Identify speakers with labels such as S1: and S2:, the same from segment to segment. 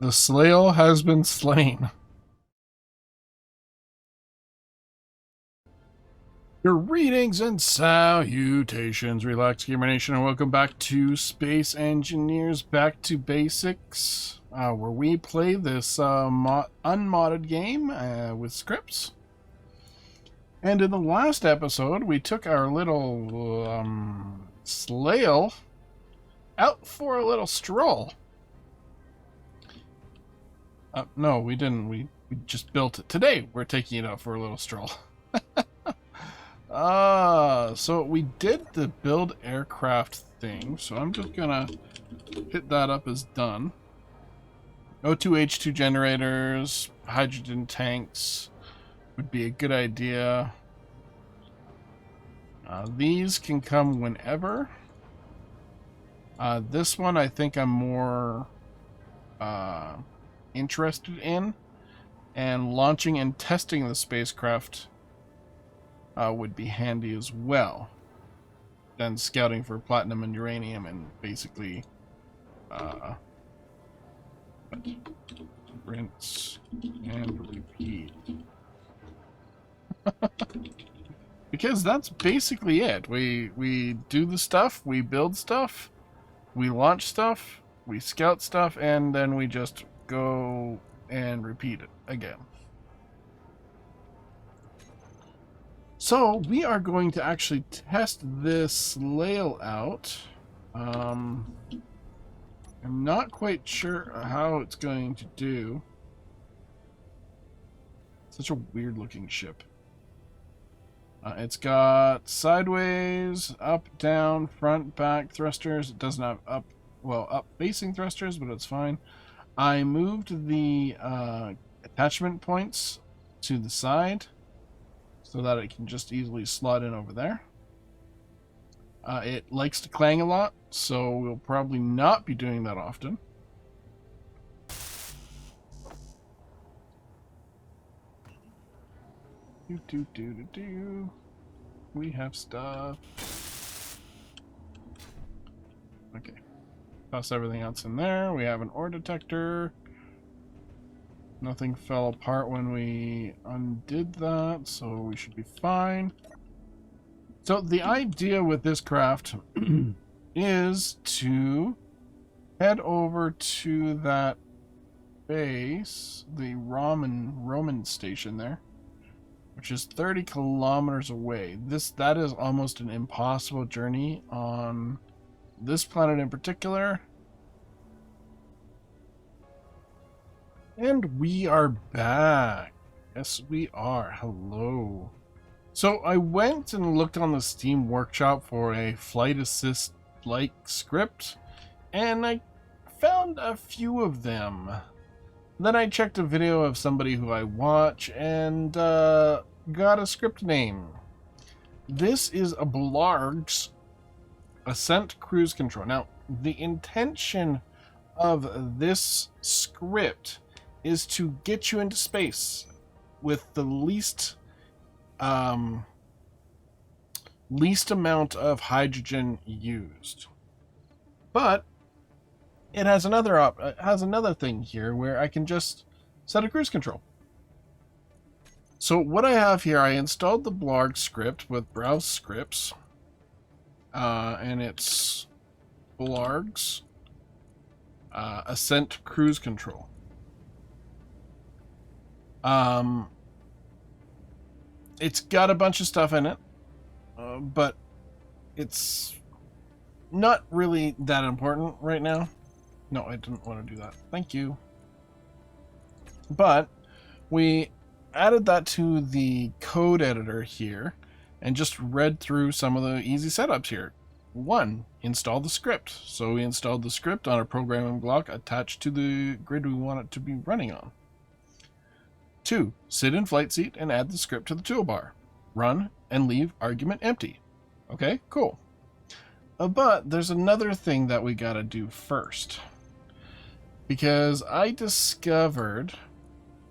S1: The Slail has been slain. Greetings and salutations, Relax Gamer Nation, and welcome back to Space Engineers Back to Basics, where we play this unmodded game with scripts. And in the last episode, we took our little Slail out for a little stroll. No, we didn't. We just built it. Today, we're taking it out for a little stroll. So we did the build aircraft thing, so I'm just gonna hit that up as done. O2H2 generators, hydrogen tanks would be a good idea. These can come whenever. This one I think I'm more interested in, and launching and testing the spacecraft would be handy as well. Then scouting for platinum and uranium and basically rinse and repeat. Because that's basically it. We do the stuff, we build stuff, we launch stuff, we scout stuff, and then we just go and repeat it again. So we are going to actually test this Slail out. I'm not quite sure how it's going to do. Such a weird looking ship. It's got sideways, up, down, front, back thrusters. It doesn't have up facing thrusters, but it's fine. I moved the attachment points to the side so that it can just easily slot in over there. It likes to clang a lot, so we'll probably not be doing that often. We have stuff. Okay. Toss everything else in there. We have an ore detector. Nothing fell apart when we undid that, so we should be fine. So the idea with this craft is to head over to that base, the Roman station there, which is 30 kilometers away. That is almost an impossible journey on this planet in particular. And we are back. Yes, we are. Hello. So I went and looked on the Steam Workshop for a flight assist-like script, and I found a few of them. Then I checked a video of somebody who I watch and got a script name. This is a Blarg's Ascent Cruise Control. Now, the intention of this script is to get you into space with the least amount of hydrogen used. But it has another thing here where I can just set a cruise control. So what I have here, I installed the Blarg script with browse scripts, and it's Blarg's Ascent Cruise Control. It's got a bunch of stuff in it, but it's not really that important right now. No, I didn't want to do that. Thank you. But we added that to the code editor here and just read through some of the easy setups here. 1, install the script. So we installed the script on a programming block attached to the grid we want it to be running on. 2, sit in flight seat and add the script to the toolbar. Run and leave argument empty. Okay, cool. But there's another thing that we gotta do first. Because I discovered,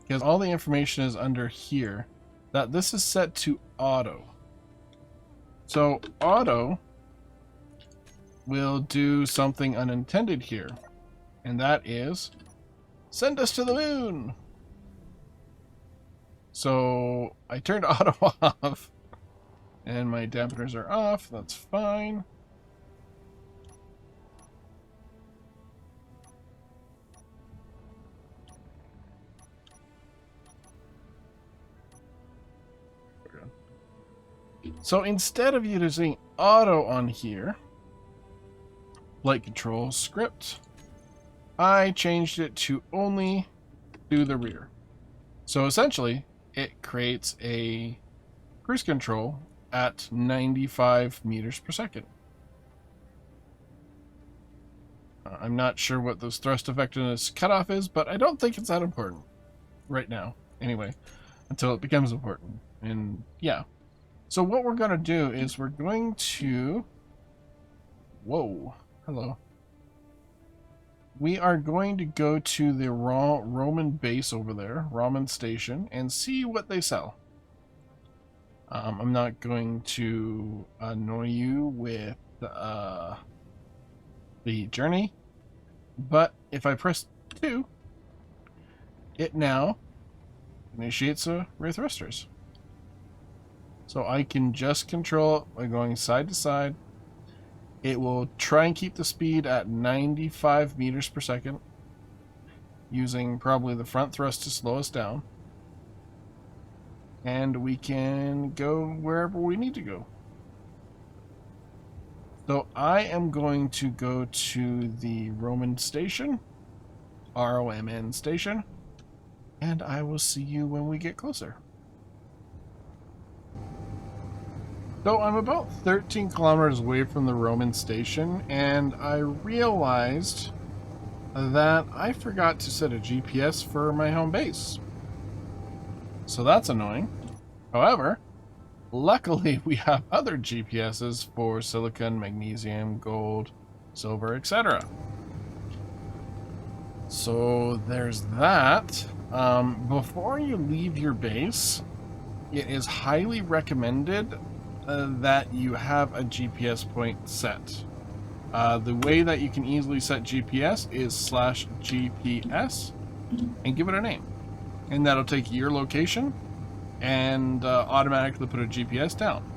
S1: because all the information is under here, that this is set to auto. So auto will do something unintended here. And that is Send us to the moon! So I turned auto off, and my dampeners are off. That's fine. So instead of using auto on here, flight control script, I changed it to only do the rear. So essentially, it creates a cruise control at 95 meters per second. I'm not sure what this thrust effectiveness cutoff is, but I don't think it's that important right now. Anyway, until it becomes important. And yeah. So what we're going to do is we're going to... Whoa. Hello. We are going to go to the Roman base over there, Roman station, and see what they sell. I'm not going to annoy you with the journey, but if I press 2, it now initiates a rear thrusters. So I can just control it by going side to side. It will try and keep the speed at 95 meters per second, using probably the front thrust to slow us down. And we can go wherever we need to go. So I am going to go to the Roman station, ROMN station, and I will see you when we get closer. So I'm about 13 kilometers away from the Roman station, and I realized that I forgot to set a GPS for my home base. So that's annoying. However, luckily we have other GPSs for silicon, magnesium, gold, silver, etc. So there's that. Before you leave your base, it is highly recommended that you have a GPS point set. The way that you can easily set GPS is /GPS and give it a name. And that'll take your location and automatically put a GPS down.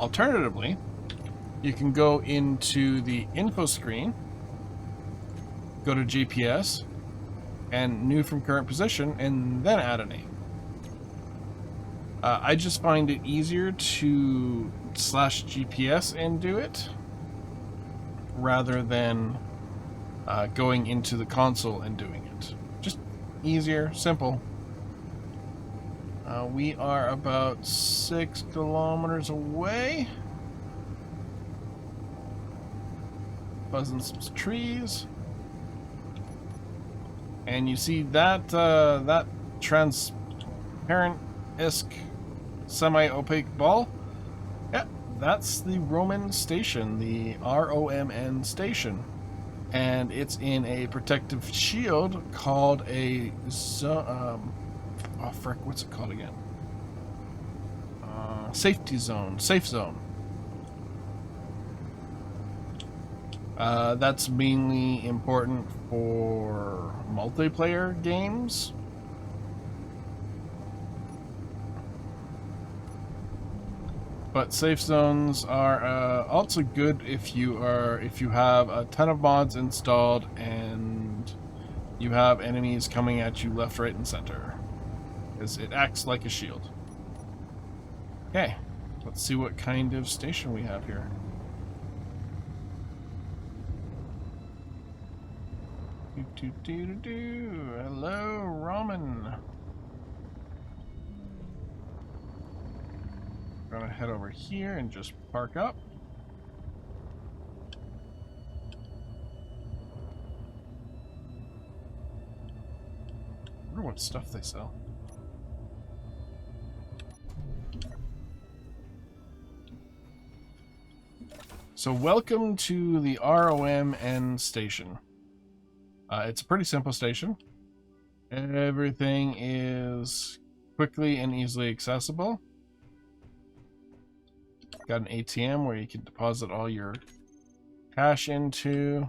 S1: Alternatively, you can go into the info screen, go to GPS, and new from current position, and then add a name. I just find it easier to /GPS and do it rather than going into the console and doing it. Just easier, simple. We are about 6 kilometers away. Buzzing some trees. And you see that that transparent-esque semi-opaque ball? Yeah, that's the Roman station, the ROMN station. And it's in a protective shield called a oh frick, what's it called again? Safety zone, safe zone. That's mainly important for multiplayer games. But safe zones are also good if you have a ton of mods installed and you have enemies coming at you left, right, and center, because it acts like a shield. Okay, let's see what kind of station we have here. Hello, Roman. Gonna head over here and just park up. I wonder what stuff they sell. So welcome to the ROMN station. It's a pretty simple station. Everything is quickly and easily accessible. Got an ATM where you can deposit all your cash into.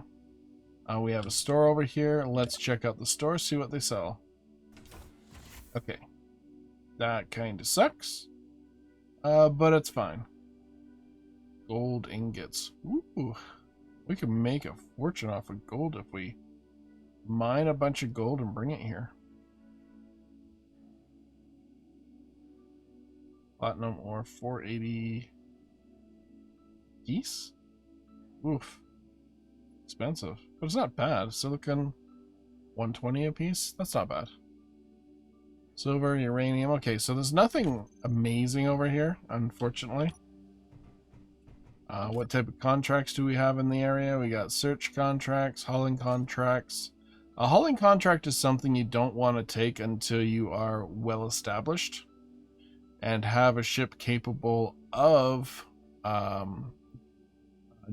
S1: We have a store over here. Let's check out the store, see what they sell. Okay. That kind of sucks. But it's fine. Gold ingots. Ooh. We could make a fortune off of gold if we mine a bunch of gold and bring it here. Platinum ore 480 piece? Oof. Expensive. But it's not bad. Silicon 120 a piece? That's not bad. Silver, uranium. Okay, so there's nothing amazing over here, unfortunately. What type of contracts do we have in the area? We got search contracts, hauling contracts. A hauling contract is something you don't want to take until you are well established and have a ship capable of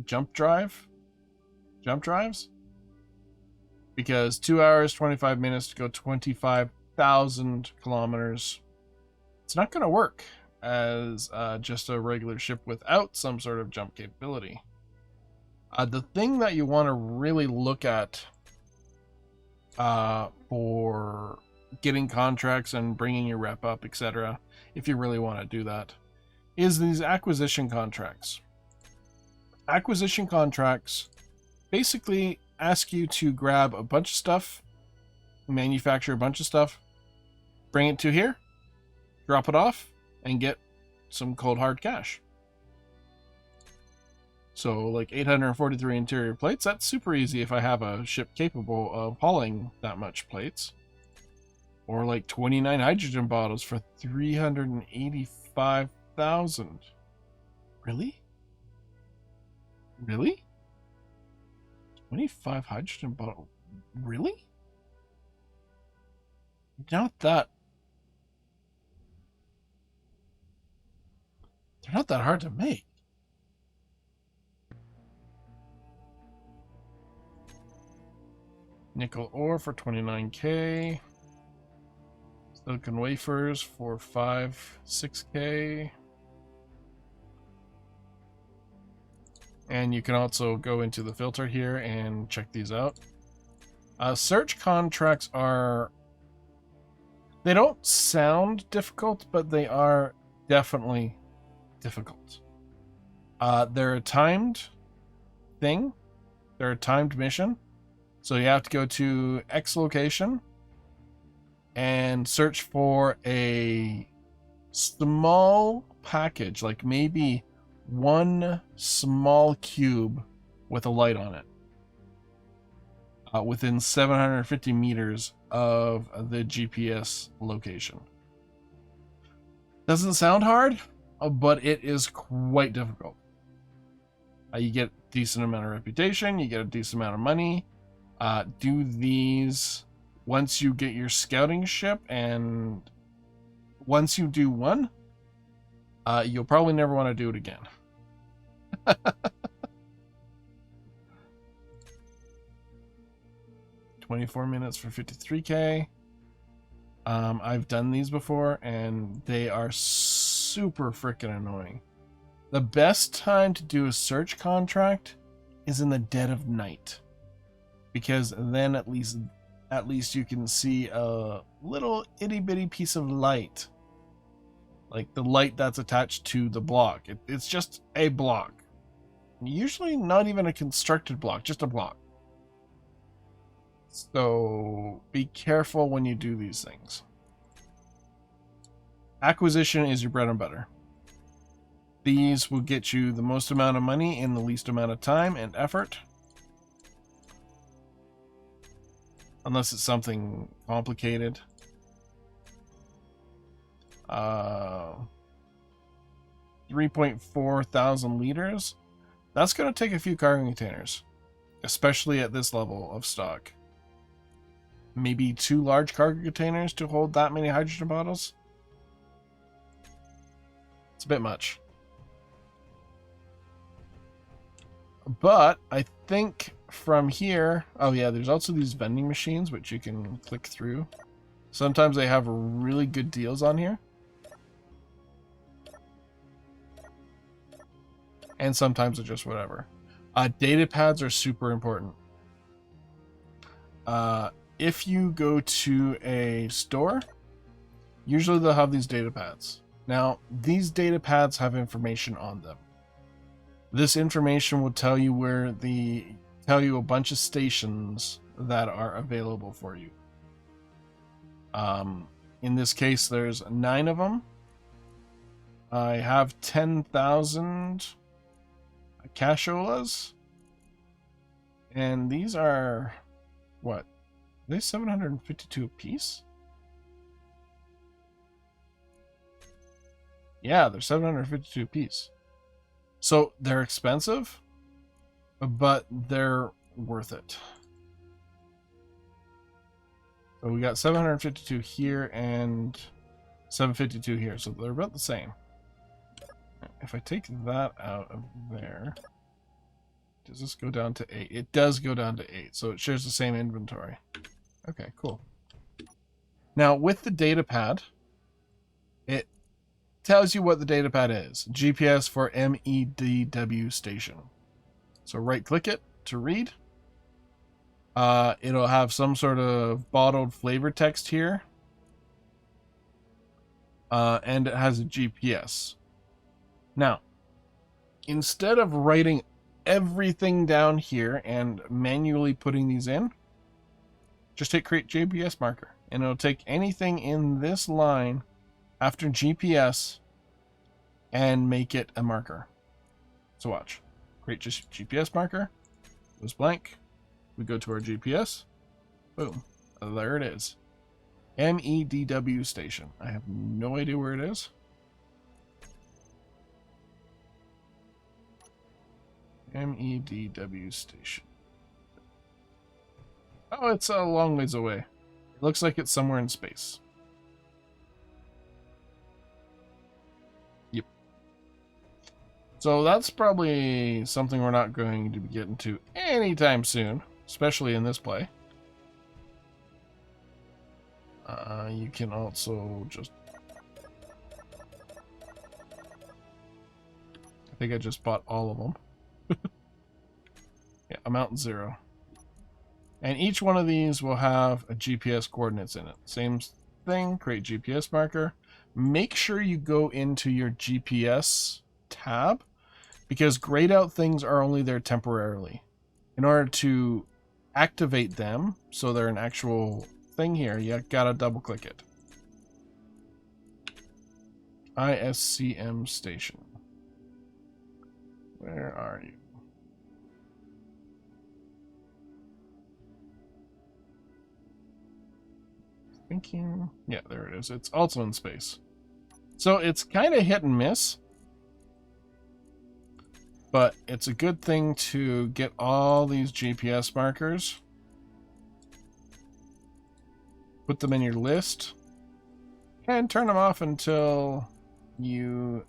S1: jump drives. Because 2 hours, 25 minutes to go 25,000 kilometers. It's not going to work as just a regular ship without some sort of jump capability. The thing that you want to really look at for getting contracts and bringing your rep up, etc., if you really want to do that, is these acquisition contracts. Acquisition contracts basically ask you to grab a bunch of stuff, manufacture a bunch of stuff, bring it to here, drop it off, and get some cold hard cash. So like 843 interior plates, that's super easy if I have a ship capable of hauling that much plates. Or like 29 hydrogen bottles for 385,000. Really? Really? 25 hydrogen bottles? Really? Not that. They're not that hard to make. Nickel ore for 29k. Silicon wafers for 6k. And you can also go into the filter here and check these out. Search contracts are... They don't sound difficult, but they are definitely difficult. They're a timed thing. They're a timed mission. So you have to go to X location and search for a small package, like maybe one small cube with a light on it, within 750 meters of the GPS location. Doesn't sound hard, but it is quite difficult. You get a decent amount of reputation, you get a decent amount of money. Do these once you get your scouting ship, and once you do one, you'll probably never want to do it again. 24 minutes for 53k. I've done these before, and they are super freaking annoying. The best time to do a search contract is in the dead of night, because then at least you can see a little itty bitty piece of light, like the light that's attached to the block. It's just a block, usually not even a constructed block, just a block. So be careful when you do these things. Acquisition is your bread and butter. These will get you the most amount of money in the least amount of time and effort. Unless it's something complicated. 3.4 thousand liters. That's going to take a few cargo containers, especially at this level of stock. Maybe 2 large cargo containers to hold that many hydrogen bottles. It's a bit much. But I think from here... Oh yeah, there's also these vending machines which you can click through. Sometimes they have really good deals on here. And sometimes it's just whatever. Data pads are super important. If you go to a store, usually they'll have these data pads. Now, these data pads have information on them. This information will tell you a bunch of stations that are available for you. In this case, there's 9 of them. I have 10,000 casholas. And these are, what? Are they 752 a piece? Yeah, they're 752 a piece. So they're expensive, but they're worth it. So we got 752 here and 752 here, so they're about the same. If I take that out of there, does this go down to 8? It does go down to 8, so it shares the same inventory. Okay, cool. Now, with the datapad, it tells you what the datapad is. GPS for MEDW station. So right-click it to read. It'll have some sort of bottled flavor text here. And it has a GPS. Now, instead of writing everything down here and manually putting these in, just hit create GPS marker. And it'll take anything in this line after GPS and make it a marker. So watch. Create just GPS marker. Goes blank. We go to our GPS. Boom. There it is. MEDW station. I have no idea where it is. MEDW station. Oh, it's a long ways away. It looks like it's somewhere in space. Yep. So that's probably something we're not going to be getting to anytime soon, especially in this play. You can also just... I think I just bought all of them. Yeah, amount 0. And each one of these will have a GPS coordinates in it. Same thing, create GPS marker. Make sure you go into your GPS tab, because grayed out things are only there temporarily. In order to activate them, so they're an actual thing here, you gotta double click it. ISCM station. Where are you? Thinking. Yeah, there it is. It's also in space. So it's kind of hit and miss. But it's a good thing to get all these GPS markers. Put them in your list. And turn them off until you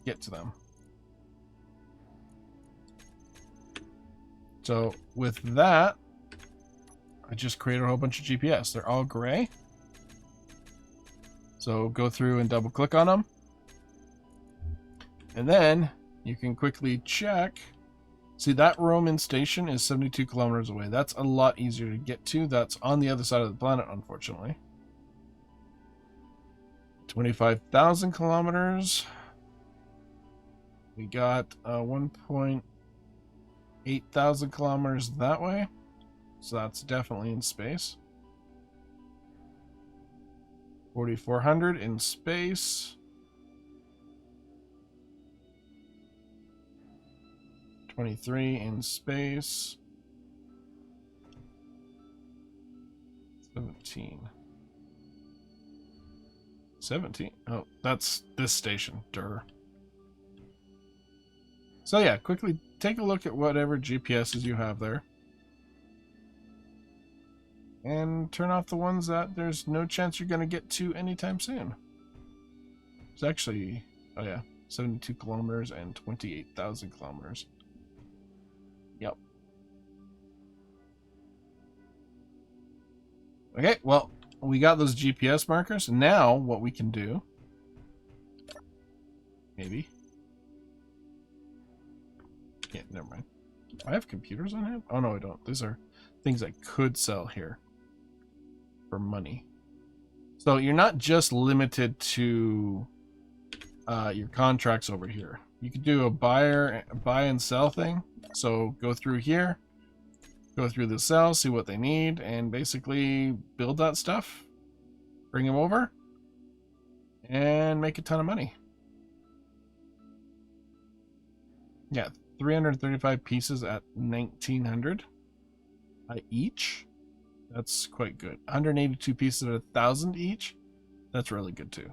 S1: get to them. So with that, I just created a whole bunch of GPS. They're all gray. So go through and double click on them. And then you can quickly check. See, that Roman station is 72 kilometers away. That's a lot easier to get to. That's on the other side of the planet, unfortunately. 25,000 kilometers. We got 1.8 thousand kilometers that way. So that's definitely in space. 4,400 in space. 23 in space. 17. 17. Oh, that's this station. Durr. So yeah, quickly take a look at whatever GPSs you have there. And turn off the ones that there's no chance you're going to get to anytime soon. It's actually, oh yeah, 72 kilometers and 28,000 kilometers. Yep. Okay, well, we got those GPS markers. Now, what we can do, maybe. Yeah, never mind. I have computers on hand? Oh no, I don't. These are things I could sell here for money. So you're not just limited to your contracts over here. You could do a buy and sell thing. So go through here, go through the sell, see what they need, and basically build that stuff, bring them over, and make a ton of money. Yeah, 335 pieces at 1900 each. That's quite good. 182 pieces at 1,000 each. That's really good too.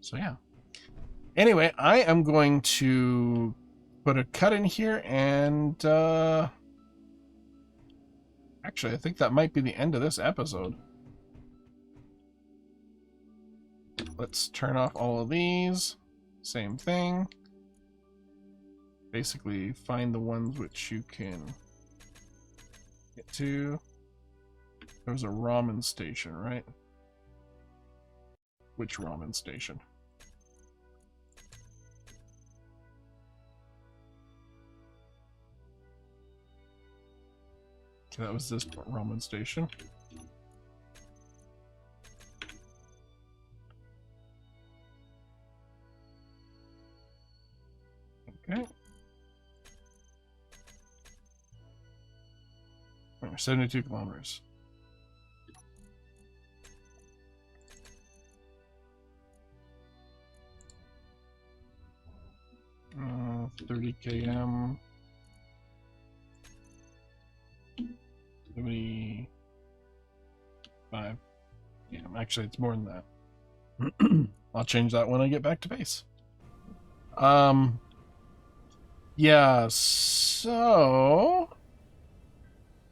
S1: So yeah. Anyway, I am going to put a cut in here, and actually, I think that might be the end of this episode. Let's turn off all of these. Same thing. Basically, find the ones which you can get to. There was a ramen station, right? Which ramen station? Okay, that was this ramen station. Okay. 72 kilometers. 30 km. 75. Yeah, actually, it's more than that. I'll change that when I get back to base. Yeah, so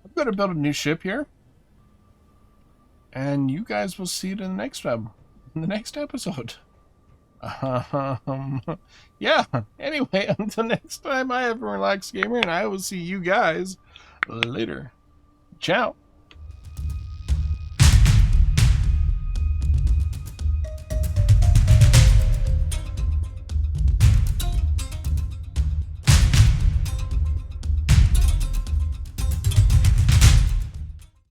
S1: I'm going to build a new ship here, and you guys will see it in the next episode. Yeah, anyway, until next time, I have been Relaxed Gamer, and I will see you guys later. Ciao.